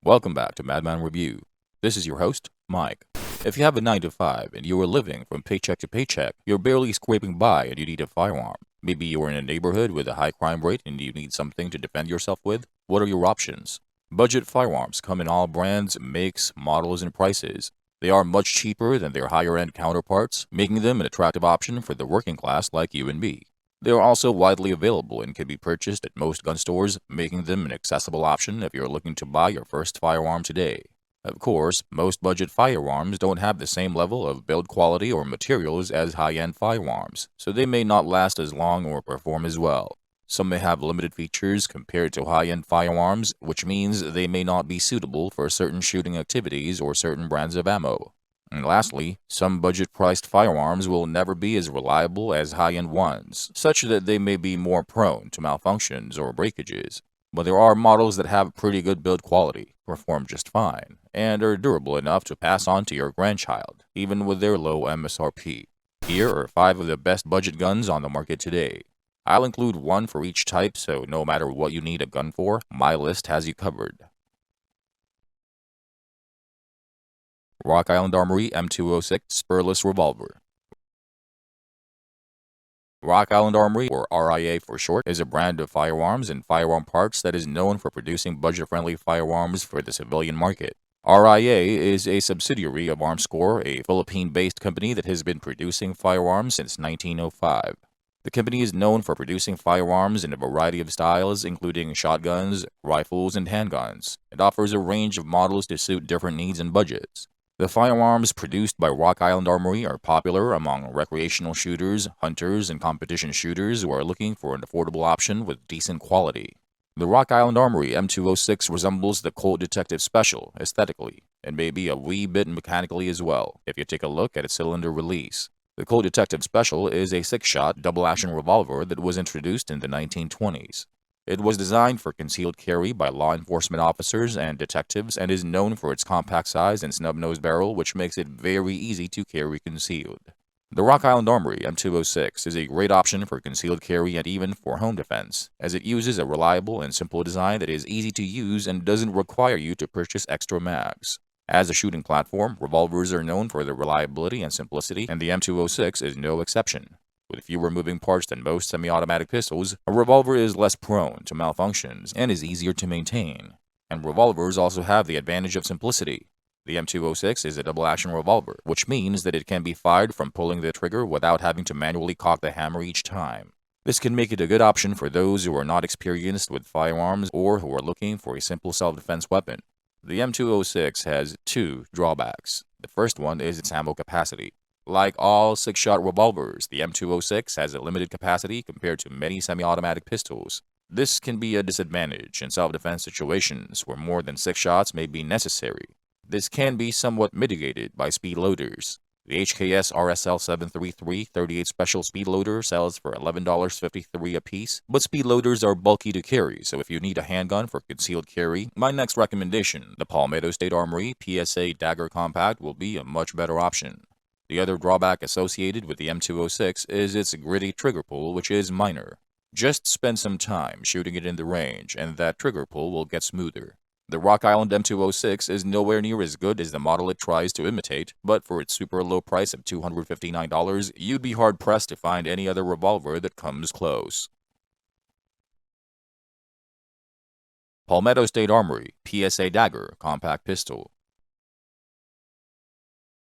Welcome back to Madman Review. This is your host, Mike. If you have a 9 to 5 and you are living from paycheck to paycheck, you're barely scraping by and you need a firearm. Maybe you're in a neighborhood with a high crime rate and you need something to defend yourself with. What are your options? Budget firearms come in all brands, makes, models, and prices. They are much cheaper than their higher-end counterparts, making them an attractive option for the working class like you and me. They are also widely available and can be purchased at most gun stores, making them an accessible option if you're looking to buy your first firearm today. Of course, most budget firearms don't have the same level of build quality or materials as high-end firearms, so they may not last as long or perform as well. Some may have limited features compared to high-end firearms, which means they may not be suitable for certain shooting activities or certain brands of ammo. And lastly, some budget-priced firearms will never be as reliable as high-end ones, such that they may be more prone to malfunctions or breakages. But there are models that have pretty good build quality, perform just fine, and are durable enough to pass on to your grandchild, even with their low MSRP. Here are 5 of the best budget guns on the market today. I'll include one for each type, so no matter what you need a gun for, my list has you covered. Rock Island Armory M206 Spurless Revolver. Rock Island Armory, or RIA for short, is a brand of firearms and firearm parts that is known for producing budget-friendly firearms for the civilian market. RIA is a subsidiary of Armscor, a Philippine-based company that has been producing firearms since 1905. The company is known for producing firearms in a variety of styles, including shotguns, rifles, and handguns. It offers a range of models to suit different needs and budgets. The firearms produced by Rock Island Armory are popular among recreational shooters, hunters, and competition shooters who are looking for an affordable option with decent quality. The Rock Island Armory M206 resembles the Colt Detective Special aesthetically, and may be a wee bit mechanically as well, if you take a look at its cylinder release. The Colt Detective Special is a 6-shot, double-action revolver that was introduced in the 1920s. It was designed for concealed carry by law enforcement officers and detectives and is known for its compact size and snub-nosed barrel, which makes it very easy to carry concealed. The Rock Island Armory M206 is a great option for concealed carry and even for home defense, as it uses a reliable and simple design that is easy to use and doesn't require you to purchase extra mags. As a shooting platform, revolvers are known for their reliability and simplicity, and the M206 is no exception. With fewer moving parts than most semi-automatic pistols, a revolver is less prone to malfunctions and is easier to maintain. And revolvers also have the advantage of simplicity. The M206 is a double-action revolver, which means that it can be fired from pulling the trigger without having to manually cock the hammer each time. This can make it a good option for those who are not experienced with firearms or who are looking for a simple self-defense weapon. The M206 has 2 drawbacks. The first one is its ammo capacity. Like all 6-shot revolvers, the M206 has a limited capacity compared to many semi-automatic pistols. This can be a disadvantage in self-defense situations where more than 6 shots may be necessary. This can be somewhat mitigated by speed loaders. The HKS RSL 733 38 Special Speed Loader sells for $11.53 a piece, but speed loaders are bulky to carry, so if you need a handgun for concealed carry, my next recommendation, the Palmetto State Armory PSA Dagger Compact, will be a much better option. The other drawback associated with the M206 is its gritty trigger pull, which is minor. Just spend some time shooting it in the range, and that trigger pull will get smoother. The Rock Island M206 is nowhere near as good as the model it tries to imitate, but for its super low price of $259, you'd be hard-pressed to find any other revolver that comes close. Palmetto State Armory PSA Dagger Compact Pistol.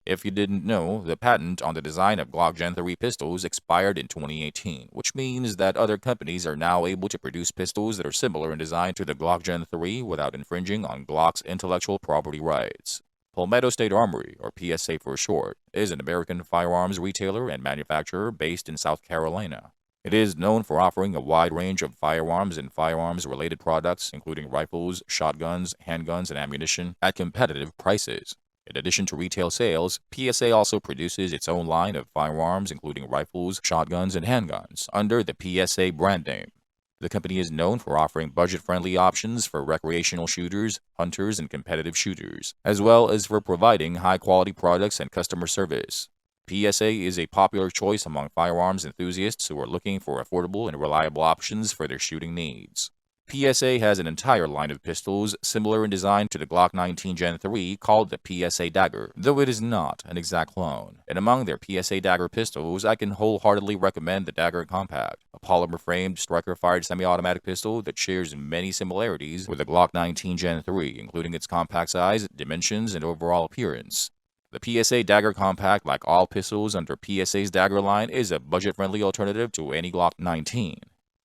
If you didn't know, the patent on the design of Glock Gen 3 pistols expired in 2018, which means that other companies are now able to produce pistols that are similar in design to the Glock Gen 3 without infringing on Glock's intellectual property rights. Palmetto State Armory, or PSA for short, is an American firearms retailer and manufacturer based in South Carolina. It is known for offering a wide range of firearms and firearms-related products, including rifles, shotguns, handguns, and ammunition, at competitive prices. In addition to retail sales, PSA also produces its own line of firearms, including rifles, shotguns, and handguns, under the PSA brand name. The company is known for offering budget-friendly options for recreational shooters, hunters, and competitive shooters, as well as for providing high-quality products and customer service. PSA is a popular choice among firearms enthusiasts who are looking for affordable and reliable options for their shooting needs. PSA has an entire line of pistols similar in design to the Glock 19 Gen 3 called the PSA Dagger, though it is not an exact clone. And among their PSA Dagger pistols, I can wholeheartedly recommend the Dagger Compact, a polymer-framed, striker-fired semi-automatic pistol that shares many similarities with the Glock 19 Gen 3, including its compact size, dimensions, and overall appearance. The PSA Dagger Compact, like all pistols under PSA's Dagger line, is a budget-friendly alternative to any Glock 19.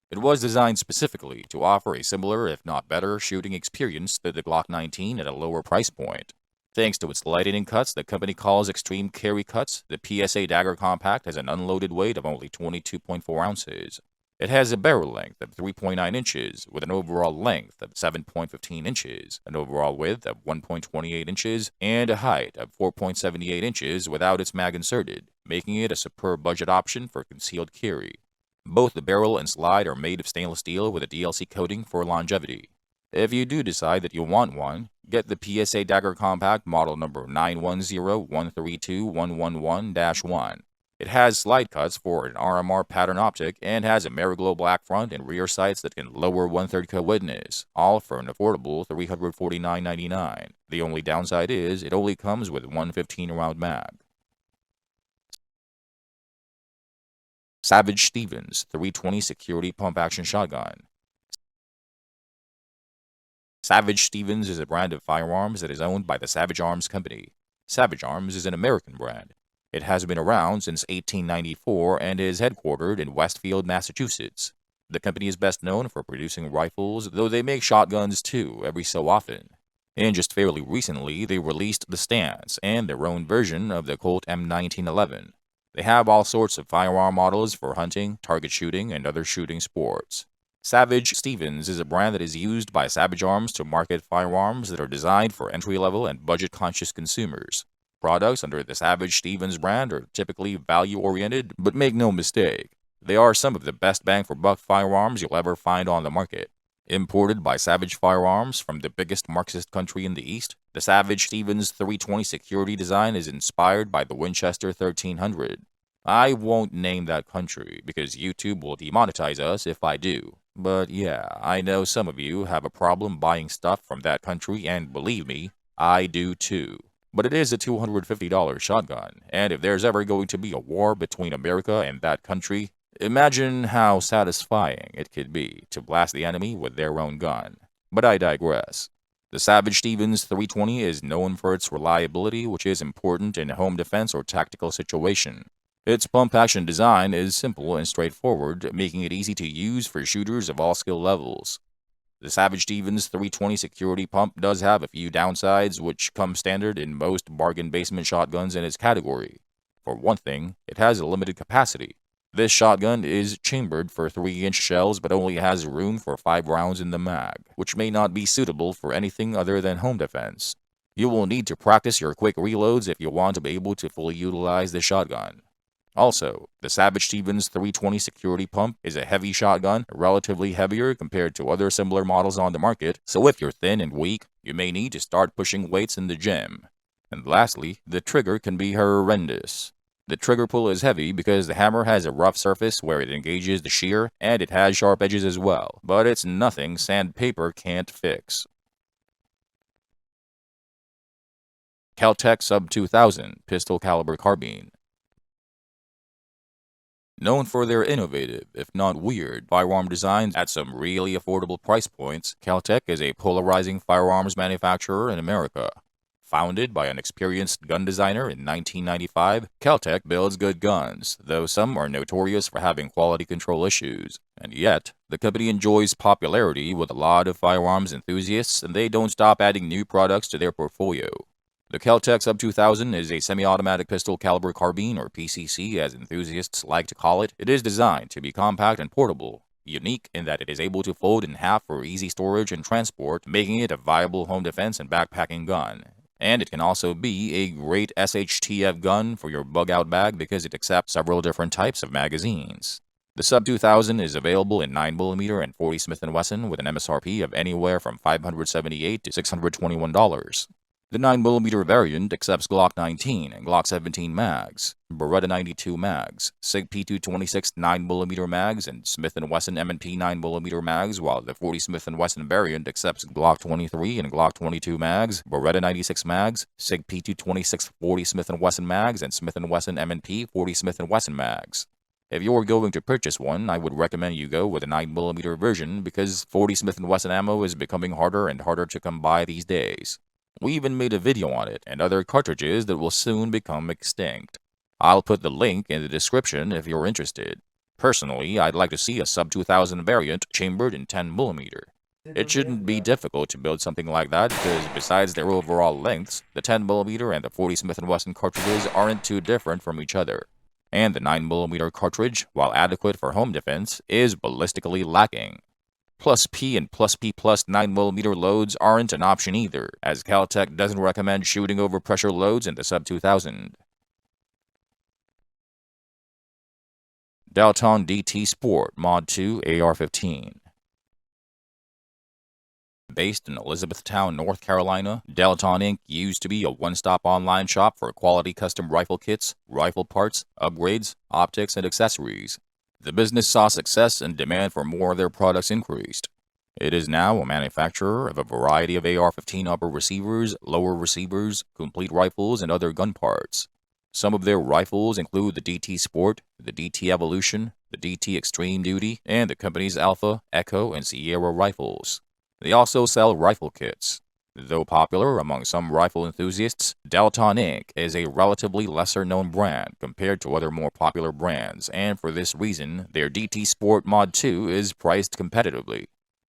It was designed specifically to offer a similar, if not better, shooting experience to the Glock 19 at a lower price point. Thanks to its lightning cuts the company calls extreme carry cuts, the PSA Dagger Compact has an unloaded weight of only 22.4 ounces. It has a barrel length of 3.9 inches, with an overall length of 7.15 inches, an overall width of 1.28 inches, and a height of 4.78 inches without its mag inserted, making it a superb budget option for concealed carry. Both the barrel and slide are made of stainless steel with a DLC coating for longevity. If you do decide that you want one, get the PSA Dagger Compact model number 910132111-1. It has slide cuts for an RMR pattern optic and has a Mariglow black front and rear sights that can lower 1/3 cut witness, all for an affordable $349.99. The only downside is it only comes with one 15-round mag. Savage Stevens 320 Security Pump Action Shotgun. Savage Stevens is a brand of firearms that is owned by the Savage Arms Company. Savage Arms is an American brand. It has been around since 1894 and is headquartered in Westfield, Massachusetts. The company is best known for producing rifles, though they make shotguns too every so often. And just fairly recently, they released the Stance and their own version of the Colt M1911. They have all sorts of firearm models for hunting, target shooting, and other shooting sports. Savage Stevens is a brand that is used by Savage Arms to market firearms that are designed for entry-level and budget-conscious consumers. Products under the Savage Stevens brand are typically value-oriented, but make no mistake, they are some of the best bang-for-buck firearms you'll ever find on the market. Imported by Savage Firearms from the biggest Marxist country in the East, the Savage Stevens 320 security design is inspired by the Winchester 1300. I won't name that country because YouTube will demonetize us if I do. But yeah, I know some of you have a problem buying stuff from that country, and believe me, I do too. But it is a $250 shotgun, and if there's ever going to be a war between America and that country, imagine how satisfying it could be to blast the enemy with their own gun. But I digress. The Savage Stevens 320 is known for its reliability, which is important in a home defense or tactical situation. Its pump-action design is simple and straightforward, making it easy to use for shooters of all skill levels. The Savage Stevens 320 security pump does have a few downsides, which come standard in most bargain basement shotguns in its category. For one thing, it has a limited capacity. This shotgun is chambered for 3-inch shells but only has room for 5 rounds in the mag, which may not be suitable for anything other than home defense. You will need to practice your quick reloads if you want to be able to fully utilize the shotgun. Also, the Savage Stevens 320 security pump is a heavy shotgun, relatively heavier compared to other similar models on the market, so if you're thin and weak, you may need to start pushing weights in the gym. And lastly, the trigger can be horrendous. The trigger pull is heavy because the hammer has a rough surface where it engages the shear, and it has sharp edges as well, but it's nothing sandpaper can't fix. KelTec Sub 2000 Pistol Caliber Carbine. Known for their innovative, if not weird, firearm designs at some really affordable price points, KelTec is a polarizing firearms manufacturer in America. Founded by an experienced gun designer in 1995, KelTec builds good guns, though some are notorious for having quality control issues. And yet, the company enjoys popularity with a lot of firearms enthusiasts, and they don't stop adding new products to their portfolio. The KelTec Sub 2000 is a semi-automatic pistol caliber carbine, or PCC as enthusiasts like to call it. It is designed to be compact and portable, unique in that it is able to fold in half for easy storage and transport, making it a viable home defense and backpacking gun. And it can also be a great SHTF gun for your bug-out bag because it accepts several different types of magazines. The Sub 2000 is available in 9mm and 40 Smith & Wesson with an MSRP of anywhere from $578 to $621. The 9mm variant accepts Glock 19 and Glock 17 mags, Beretta 92 mags, SIG P226 9mm mags, and Smith & Wesson M&P 9mm mags, while the 40 Smith & Wesson variant accepts Glock 23 and Glock 22 mags, Beretta 96 mags, SIG P226 40 Smith & Wesson mags, and Smith & Wesson M&P 40 Smith & Wesson mags. If you're going to purchase one, I would recommend you go with a 9mm version because 40 Smith & Wesson ammo is becoming harder and harder to come by these days. We even made a video on it and other cartridges that will soon become extinct. I'll put the link in the description if you're interested. Personally, I'd like to see a sub 2000 variant chambered in 10mm. It shouldn't be difficult to build something like that because besides their overall lengths, the 10mm and the 40 Smith & Wesson cartridges aren't too different from each other. And the 9mm cartridge, while adequate for home defense, is ballistically lacking. Plus P and Plus P plus 9mm loads aren't an option either, as KelTec doesn't recommend shooting over pressure loads in the sub 2000. Dalton DT Sport Mod 2 AR-15. Based in Elizabethtown, North Carolina, Dalton Inc used to be a one-stop online shop for quality custom rifle kits, rifle parts, upgrades, optics, and accessories. The business saw success and demand for more of their products increased. It is now a manufacturer of a variety of AR-15 upper receivers, lower receivers, complete rifles, and other gun parts. Some of their rifles include the DT Sport, the DT Evolution, the DT Extreme Duty, and the company's Alpha, Echo, and Sierra rifles. They also sell rifle kits. Though popular among some rifle enthusiasts, Dalton Inc is a relatively lesser-known brand compared to other more popular brands, and for this reason, their DT Sport Mod 2 is priced competitively.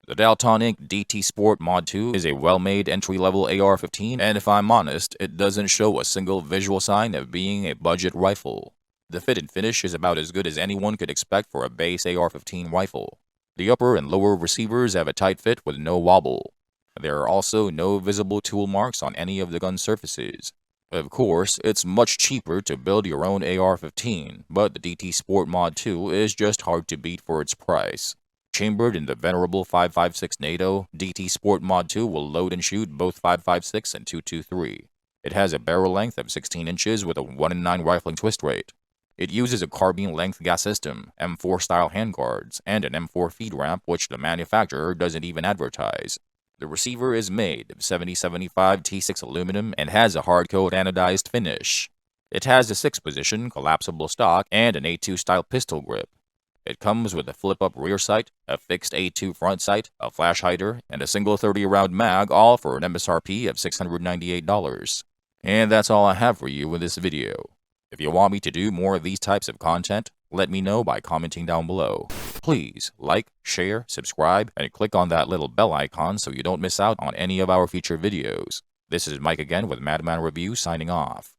The Dalton Inc DT Sport Mod 2 is a well-made entry-level AR-15, and if I'm honest, it doesn't show a single visual sign of being a budget rifle. The fit and finish is about as good as anyone could expect for a base AR-15 rifle. The upper and lower receivers have a tight fit with no wobble. There are also no visible tool marks on any of the gun surfaces. Of course, it's much cheaper to build your own AR-15, but the DT Sport Mod 2 is just hard to beat for its price. Chambered in the venerable 5.56 NATO, DT Sport Mod 2 will load and shoot both 5.56 and 2.23. It has a barrel length of 16 inches with a 1-in-9 rifling twist rate. It uses a carbine-length gas system, M4-style handguards, and an M4 feed ramp which the manufacturer doesn't even advertise. The receiver is made of 7075 T6 aluminum and has a hard-coat anodized finish. It has a 6-position collapsible stock and an A2-style pistol grip. It comes with a flip-up rear sight, a fixed A2 front sight, a flash hider, and a single 30-round mag, all for an MSRP of $698. And that's all I have for you in this video. If you want me to do more of these types of content, let me know by commenting down below. Please like, share, subscribe, and click on that little bell icon so you don't miss out on any of our future videos. This is Mike again with MADMAN Review signing off.